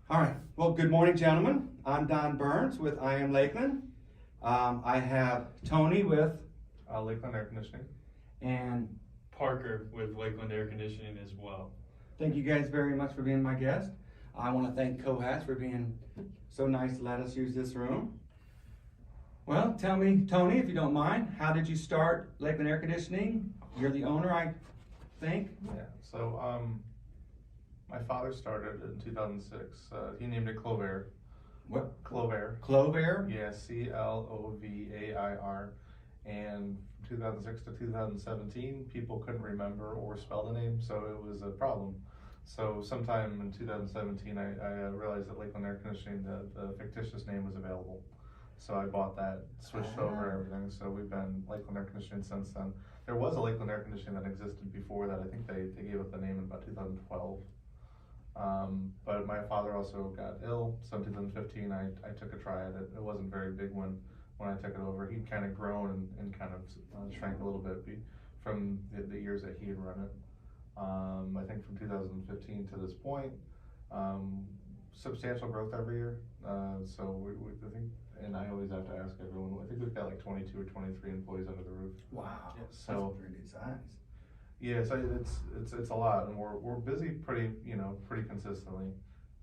All right. Well, good morning, gentlemen. I'm Don Burns with I Am Lakeland. I have Tony with Lakeland Air Conditioning. and Parker with Lakeland Air Conditioning as well. thank you guys very much for being my guest. I want to thank Cohats for being so nice to let us use this room. Well, tell me, Tony, if you don't mind, how did you start Lakeland Air Conditioning? You're the owner, I think. Yeah, so my father started in 2006. He named it Clov-Air. What? Clov-Air. Clov-Air? Yeah, Clovair. And from 2006 to 2017, people couldn't remember or spell the name, so it was a problem. So sometime in 2017, I realized that Lakeland Air Conditioning, the fictitious name was available. So I bought that, switched over everything. So we've been Lakeland Air Conditioning since then. There was a Lakeland Air Conditioning that existed before that. I think they gave it the name in about 2012. But my father also got ill, so in 2015 I took a try at it. It wasn't very big when I took it over. He'd kind of grown and kind of shrank a little bit from the years that he had run it. I think from 2015 to this point, substantial growth every year. So we I think, and I always have to ask everyone, I think we've got like 22 or 23 employees under the roof. Wow, So that's a pretty good size. yeah, so it's a lot, and we're busy pretty consistently.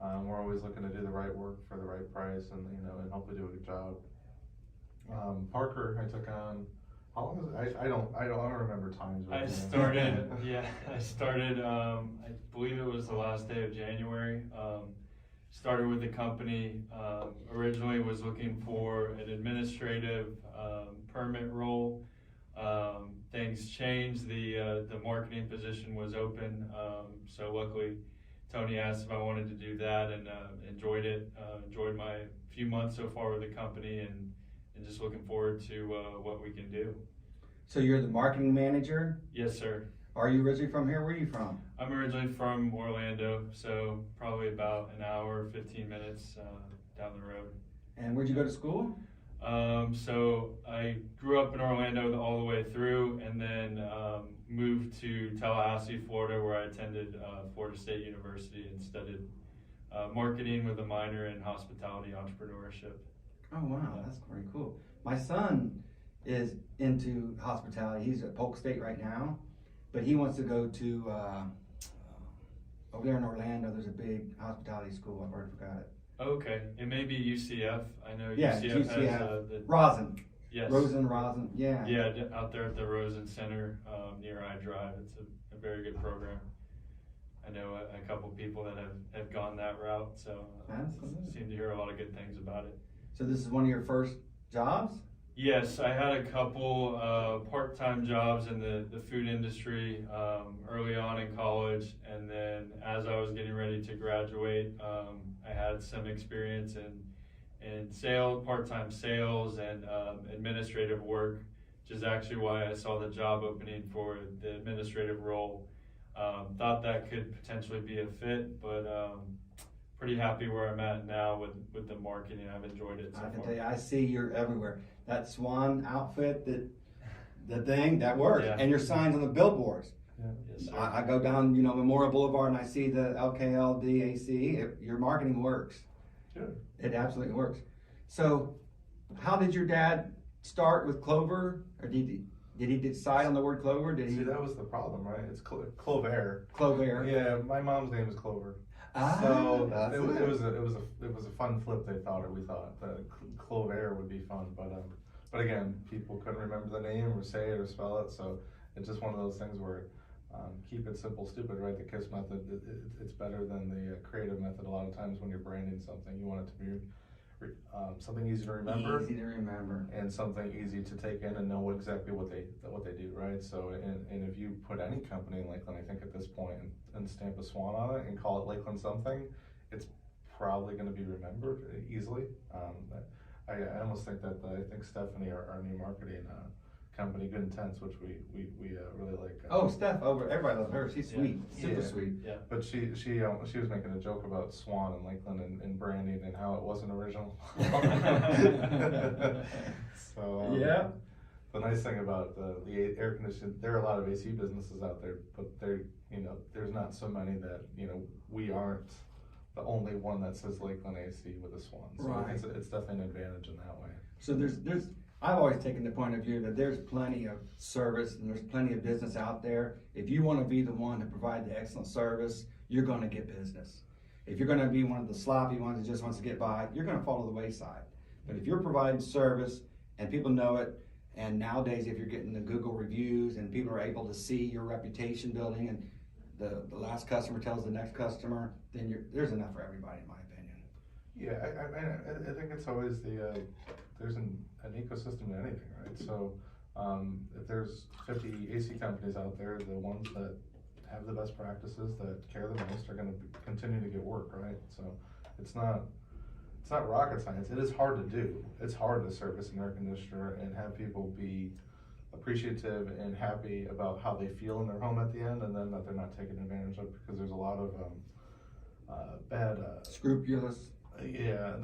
We're always looking to do the right work for the right price, and and hopefully do a good job. Parker, I took on. How long is it? I don't remember times. I started, I believe it was the last day of January. Started with the company, originally was looking for an administrative permit role. Things changed, the marketing position was open, so luckily Tony asked if I wanted to do that, and enjoyed it. Enjoyed my few months so far with the company, and just looking forward to what we can do. So you're the marketing manager? Yes, sir. Are you originally from here? Where are you from? I'm originally from Orlando, so probably about an hour, 15 minutes down the road. And where'd you go to school? So I grew up in Orlando all the way through, and then moved to Tallahassee, Florida, where I attended Florida State University and studied marketing with a minor in hospitality entrepreneurship. Oh wow, that's pretty cool. My son is into hospitality. He's at Polk State right now, but he wants to go to over there in Orlando. There's a big hospitality school. I've already forgot it. Okay, it may be UCF. I know Yeah, UCF UCF. has the Rosin. yes. Rosin. Yeah. Yeah, out there at the Rosen Center near I Drive. It's a very good program. I know a couple people that have gone that route, so Absolutely. seem to hear a lot of good things about it. So this is one of your first jobs? Yes, I had a couple part-time jobs in the food industry early on in college, and then as I was getting ready to graduate, I had some experience in sales, part-time sales, and administrative work, which is actually why I saw the job opening for the administrative role. Thought that could potentially be a fit, but pretty happy where I'm at now with the marketing. I've enjoyed it so I can far. tell you, I see you're everywhere. That swan outfit, the thing, that works. Yeah. And your signs on the billboards. Yeah. Yes, sir. I go down, Memorial Boulevard, and I see the LKLD AC. Your marketing works. Good. It absolutely works. So, how did your dad start with Clover? Or did he decide on the word Clover? Did he? See, that was the problem, right? It's Clov-Air. Clov-Air. Yeah, my mom's name is Clover. Ah, So that's it was a fun flip. We thought that Clov-Air would be fun, but again, people couldn't remember the name or say it or spell it. So it's just one of those things where keep it simple, stupid, right? The KISS method. It's better than the creative method. A lot of times when you're branding something, you want it to be something easy to remember. Easy to remember. And something easy to take in and know exactly what they do, right? So, and if you put any company in Lakeland, I think at this point, and stamp a swan on it and call it Lakeland something, it's probably going to be remembered easily. I almost think that I think Stephanie, our new marketing company, Good Intents, which we really like. Oh, Steph, everybody loves her. She's Yeah. sweet, super Yeah. sweet. Yeah. But she was making a joke about Swan and Lakeland and branding and how it wasn't original. So Yeah. The nice thing about the air conditioning, there are a lot of AC businesses out there, but there's not so many that we aren't the only one that says Lakeland AC with a swan. So Right. it's definitely an advantage in that way. So there's I've always taken the point of view that there's plenty of service and there's plenty of business out there. If you want to be the one to provide the excellent service, you're going to get business. If you're going to be one of the sloppy ones that just wants to get by, you're going to fall to the wayside. But if you're providing service and people know it, and nowadays if you're getting the Google reviews and people are able to see your reputation building and the last customer tells the next customer, then there's enough for everybody, in my opinion. Yeah, I think it's always there's an ecosystem to anything, right? So if there's 50 AC companies out there, the ones that have the best practices, that care the most, are going to continue to get work, right? So it's not rocket science. It is hard to do. It's hard to service an air conditioner and have people be appreciative and happy about how they feel in their home at the end, and then that they're not taken advantage of, because there's a lot of bad Scrupulous. Yeah,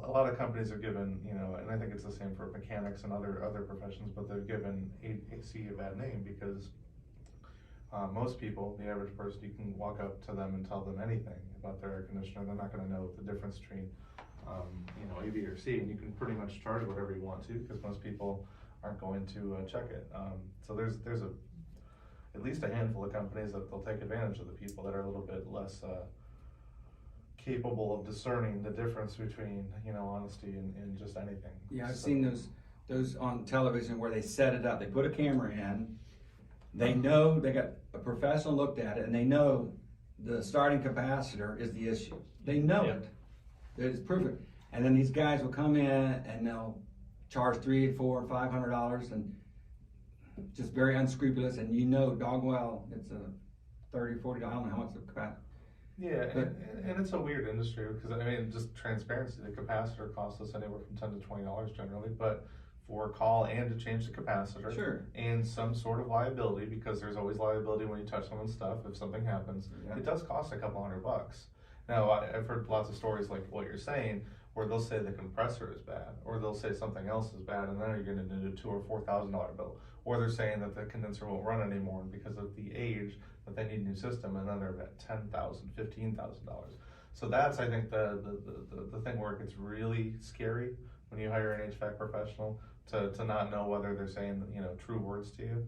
a lot of companies are given, and I think it's the same for mechanics and other professions, but they've given AC a bad name because most people, the average person, you can walk up to them and tell them anything about their air conditioner. They're not going to know the difference between A, B, or C, and you can pretty much charge whatever you want to, because most people aren't going to check it. So there's at least a handful of companies that they'll take advantage of the people that are a little bit less capable of discerning the difference between honesty and just anything. Yeah, I've seen those on television where they set it up. They put a camera in. They know they got a professional looked at it, and they know the starting capacitor is the issue. They know it. It's proven. And then these guys will come in and they'll charge $300, $400, $500, and just very unscrupulous. And dog well, it's a $30, $40. I don't know how much the capacitor. Yeah, and it's a weird industry because just transparency. The capacitor costs us anywhere from $10 to $20 generally, but for a call and to change the capacitor, sure, and some sort of liability, because there's always liability when you touch someone's stuff if something happens. Yeah. It does cost a couple $100. Now I've heard lots of stories like what you're saying, where they'll say the compressor is bad, or they'll say something else is bad, and then you're going to do a $2,000 or $4,000 bill. Or they're saying that the condenser won't run anymore because of the age, that they need a new system, and then they're at $10,000, $15,000. So that's, I think, the thing where it gets really scary when you hire an HVAC professional to not know whether they're saying true words to you.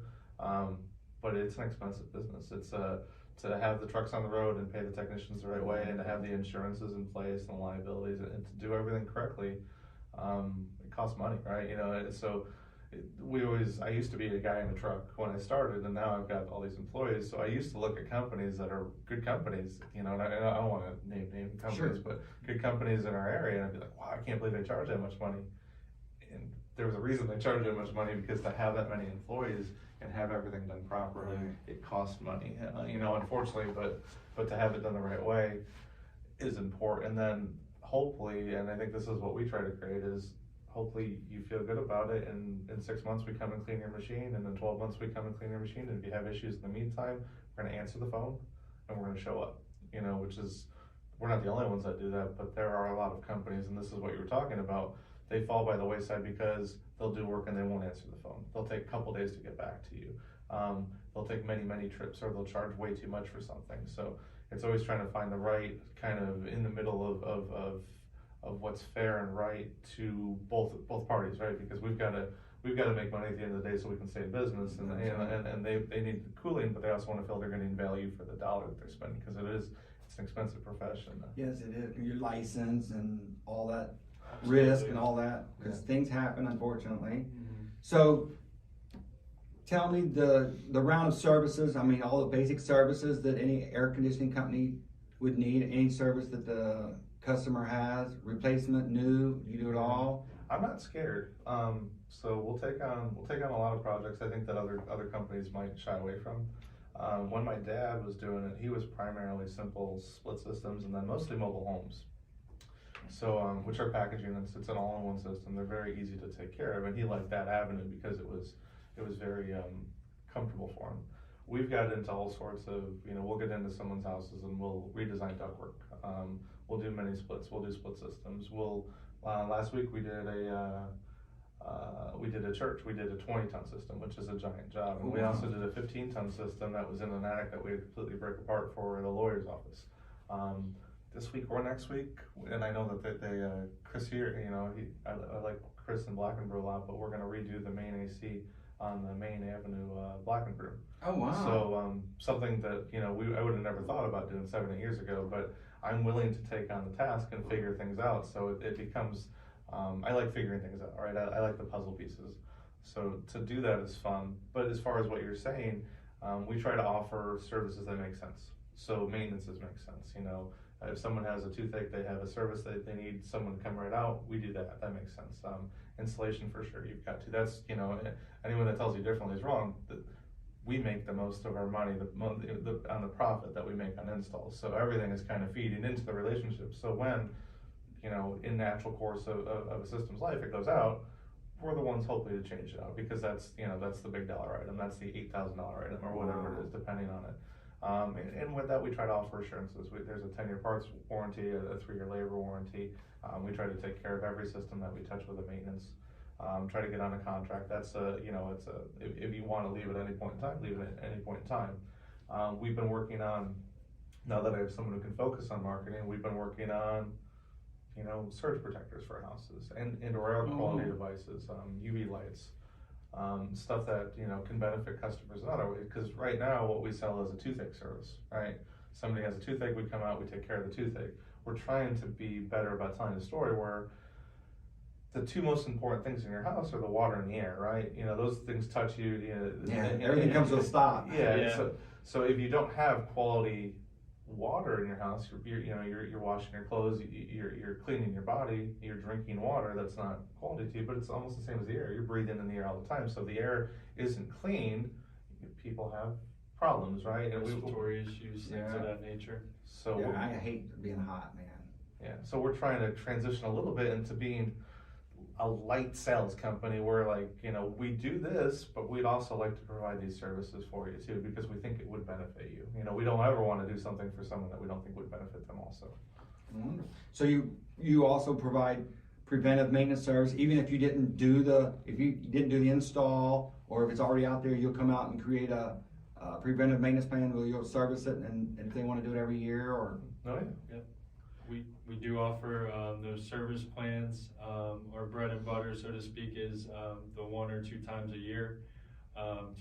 But it's an expensive business. It's to have the trucks on the road and pay the technicians the right way, and to have the insurances in place and the liabilities, and to do everything correctly. It costs money, right? So I used to be a guy in a truck when I started, and now I've got all these employees. So I used to look at companies that are good companies, and I don't want to name companies, sure, but good companies in our area, and I'd be like, wow, I can't believe they charge that much money. And there was a reason they charged that much money, because to have that many employees and have everything done properly, right, it costs money, unfortunately, but to have it done the right way is important. And then hopefully, and I think this is what we try to create, is hopefully you feel good about it, and in 6 months we come and clean your machine, and in 12 months we come and clean your machine, and if you have issues in the meantime, we're going to answer the phone and we're going to show up, which is, we're not the only ones that do that, but there are a lot of companies, and this is what you were talking about, they fall by the wayside because they'll do work and they won't answer the phone. They'll take a couple days to get back to you. They'll take many trips, or they'll charge way too much for something. So it's always trying to find the right kind of in the middle of what's fair and right to both parties, right? Because we've got to make money at the end of the day so we can stay in business, and they need the cooling, but they also want to feel they're getting value for the dollar that they're spending, because it's an expensive profession. Yes, it is. Your license and all that risk and all that, because things happen, unfortunately. Mm-hmm. So tell me the round of services, all the basic services that any air conditioning company would need, any service that the customer has, replacement, new, you do it all? I'm not scared. So we'll take on a lot of projects I think that other companies might shy away from. When my dad was doing it, he was primarily simple split systems, and then mostly mobile homes. So, which are package units. It's an all-in-one system. They're very easy to take care of, and he liked that avenue because it was very comfortable for him. We've got into all sorts of, we'll get into someone's houses and we'll redesign ductwork. We'll do mini splits. We'll do split systems. Last week we did a church. We did a 20-ton system, which is a giant job, and we also did a 15-ton system that was in an attic that we had to completely break apart for the lawyer's office. this week or next week, and I know that Chris here, you know, I like Chris and Blackenbrew a lot, but we're gonna redo the main AC on the main avenue, Blackenbrew. Oh, wow. So, something that, you know, I would have never thought about doing 7 or 8 years ago, but I'm willing to take on the task and figure things out, so it becomes, I like figuring things out, right? I like the puzzle pieces. So to do that is fun, but as far as what you're saying, we try to offer services that make sense. So maintenances make sense, you know, if someone has a toothache, they have a service that they need someone to come right out, we do that, that makes sense. Installation for sure, you've got to, that's, you know, anyone that tells you differently is wrong. We make the most of our money on the profit that we make on installs, so everything is kind of feeding into the relationship. So when, you know, in natural course of a system's life, it goes out, we're the ones hopefully to change it out, because that's, you know, that's the big dollar item, that's the $8,000 item or whatever it is, depending on it. And with that, we try to offer assurances. There's a 10-year parts warranty, a 3-year labor warranty. We try to take care of every system that we touch with a maintenance. Try to get on a contract. That's you know, it's if you want to leave at any point in time, leave it at any point in time. We've been working on, now that I have someone who can focus on marketing, we've been working on, you know, surge protectors for houses and indoor air quality devices, UV lights, stuff that, you know, can benefit customers in other ways. Because right now what we sell is a toothache service, right? Somebody has a toothache, we come out, we take care of the toothache. We're trying to be better about telling a story where the two most important things in your house are the water and the air, right? You know, those things touch you. You know, everything comes to a stop. Yeah. So if you don't have quality water in your house, you're washing your clothes, you're cleaning your body, you're drinking water that's not quality to you, but it's almost the same as the air. You're breathing in the air all the time. So if the air isn't clean, people have problems, right? And respiratory issues, things of that nature. So yeah, I hate being hot, man. Yeah, so we're trying to transition a little bit into being a light sales company where, like, you know, we do this, but we'd also like to provide these services for you too, because we think it would benefit you. You know, we don't ever want to do something for someone that we don't think would benefit them also. Wonderful. So you also provide preventive maintenance service, even if you didn't do the install, or if it's already out there, you'll come out and create a preventive maintenance plan where you'll service it, and if they want to do it every year, or. Oh, yeah. We do offer those service plans. Our bread and butter, so to speak, is the 1 or 2 times a year.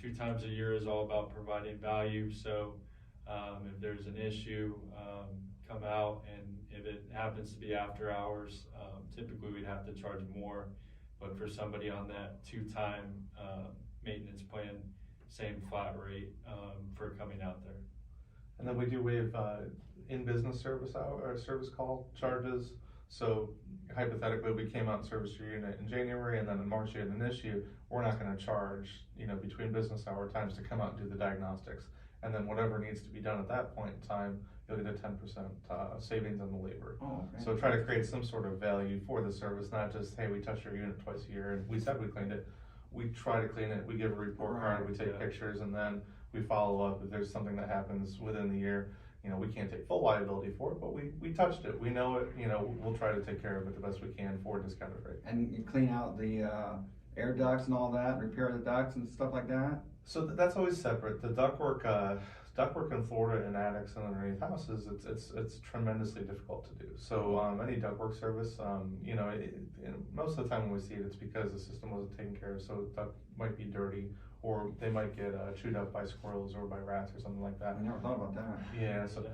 2 times a year is all about providing value. So if there's an issue, come out, and if it happens to be after hours, typically we'd have to charge more. But for somebody on that 2-time maintenance plan, same flat rate for coming out there. And then we do waive in-business service hour or service call charges. So hypothetically, we came out and serviced your unit in January, and then in March you had an issue. We're not going to charge, you know, between business hour times to come out and do the diagnostics. And then whatever needs to be done at that point in time, you'll get a 10% savings on the labor. Oh, okay. So try to create some sort of value for the service, not just, hey, we touched your unit twice a year and we said we cleaned it. We try to clean it, we give a report card, we take pictures, and then we follow up if there's something that happens within the year. You know, we can't take full liability for it, but we touched it, we know it, you know, we'll try to take care of it the best we can for a discounted rate. And you clean out the air ducts and all that, repair the ducts and stuff like that? So that's always separate. The ductwork in Florida in attics and underneath houses, it's tremendously difficult to do. So any ductwork service, you know, most of the time when we see it, it's because the system wasn't taken care of. So the duct might be dirty, or they might get chewed up by squirrels or by rats or something like that. I never thought about that. Yeah, so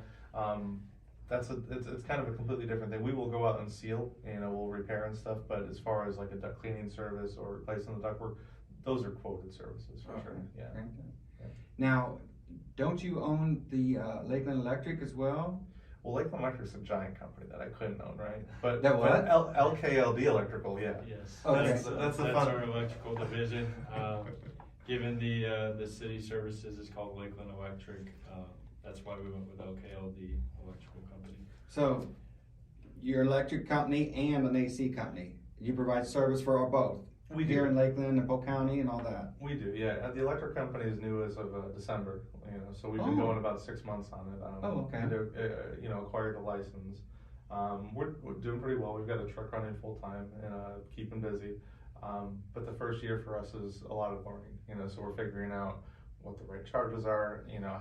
it's kind of a completely different thing. We will go out and seal, you know, we'll repair and stuff, but as far as like a duct cleaning service or replacing the ductwork, those are quoted services for sure. Yeah. Okay. Now, don't you own the Lakeland Electric as well? Well, Lakeland Electric's a giant company that I couldn't own, right? But that what? LKLD Electrical, yeah. Yes. Okay. That's our electrical division. Given the city services is called Lakeland Electric, that's why we went with LKLD Electrical Company. So, you're an electric company and an AC company. You provide service for both. We here do. In Lakeland and Polk County and all that. We do, yeah. The electric company is new as of December, you know, so we've been going about 6 months on it. Okay. You know, acquired the license. We're doing pretty well. We've got a truck running full time and keeping busy. But the first year for us is a lot of learning, you know, so we're figuring out what the right charges are, you know,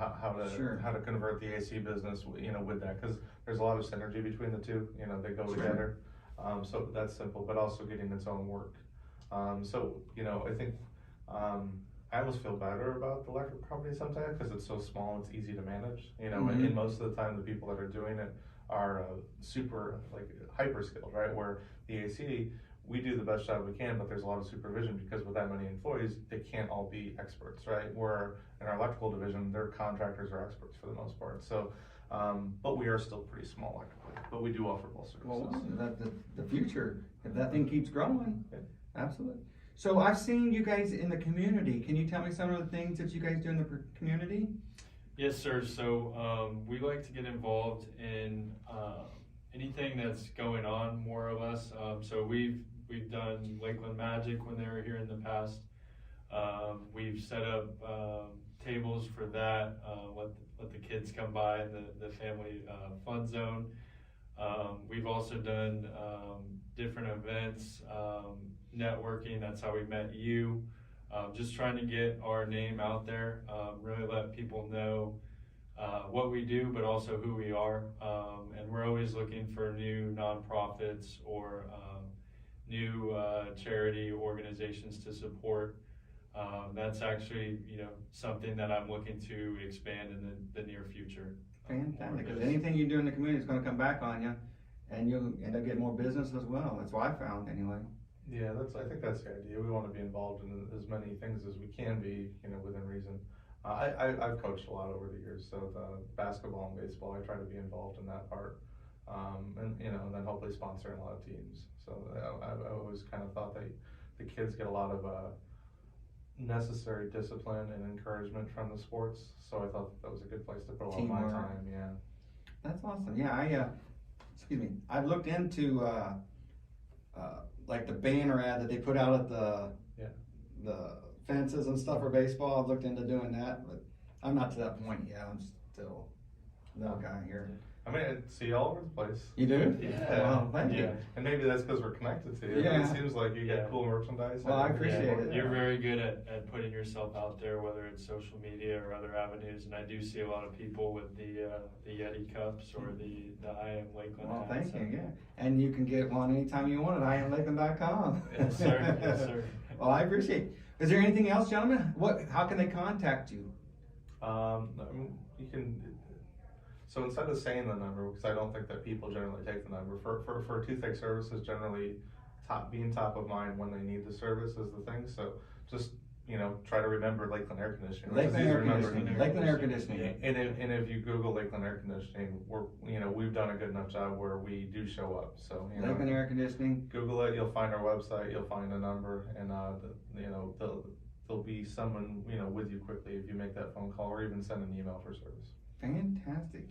Sure. how to convert the AC business, you know, with that, because there's a lot of synergy between the two, you know, they go Sure. together. So that's simple, but also getting its own work. So, you know, I think, I almost feel better about the electrical company sometimes because it's so small, it's easy to manage. You know, Mhm. and most of the time, the people that are doing it are super, like, hyper skilled, right? Where the AC, we do the best job we can, but there's a lot of supervision because with that many employees, they can't all be experts, right? Where in our electrical division, their contractors are experts for the most part. So, but we are still pretty small electrically, but we do offer both Well, services. the future, if that thing keeps growing, Yeah. absolutely. So I've seen you guys in the community. Can you tell me some of the things that you guys do in the community? Yes, sir. So we like to get involved in anything that's going on, more or less. So we've done Lakeland Magic when they were here in the past. We've set up tables for that. Let the kids come by in the family fun zone. We've also done different events, networking. That's how we met you. Just trying to get our name out there, really let people know what we do, but also who we are. And we're always looking for new nonprofits or new charity organizations to support. That's actually, you know, something that I'm looking to expand in the near future. Fantastic, because anything you do in the community is gonna come back on you, and you'll end up getting more business as well. That's what I found anyway. Yeah, I think that's the idea. We want to be involved in as many things as we can be, you know, within reason. I've coached a lot over the years, so the basketball and baseball, I try to be involved in that part. And, you know, and then hopefully sponsoring a lot of teams. So I always kind of thought that the kids get a lot of necessary discipline and encouragement from the sports. So I thought that was a good place to put a lot of my Teamwork. time, yeah. That's awesome. Yeah, I've looked into like the banner ad that they put out at the fences and stuff for baseball. I've looked into doing that, but I'm not to that point yet. I'm still no guy here. I mean, I see you all over the place. You do? Yeah. Well, thank you. And maybe that's because we're connected to you. Yeah. It seems like you Yeah. get cool merchandise. Well, I appreciate it. You're very good at putting yourself out there, whether it's social media or other avenues. And I do see a lot of people with the Yeti cups or the I Am Lakeland. Well, hats. thank you. Yeah, and you can get one anytime you want at IamLakeland.com. Yes, sir. Yes, sir. Well, I appreciate it. Is there anything else, gentlemen? How can they contact you? I mean, you can. So instead of saying the number, because I don't think that people generally take the number for toothache services, generally being top of mind when they need the service is the thing. So just, you know, try to remember Lakeland Air Conditioning. Lakeland Air Conditioning. Lakeland Air Conditioning. And if you Google Lakeland Air Conditioning, we've done a good enough job where we do show up. So, you know, Lakeland Air Conditioning. Google it, you'll find our website, you'll find a number, and there'll be someone, you know, with you quickly if you make that phone call or even send an email for service. Fantastic.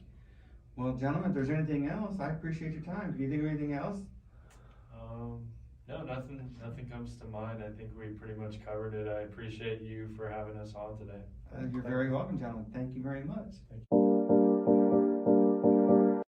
Well, gentlemen, if there's anything else, I appreciate your time. Can you think of anything else? No, nothing comes to mind. I think we pretty much covered it. I appreciate you for having us on today. You're very welcome, gentlemen. Thank you very much. Thank you.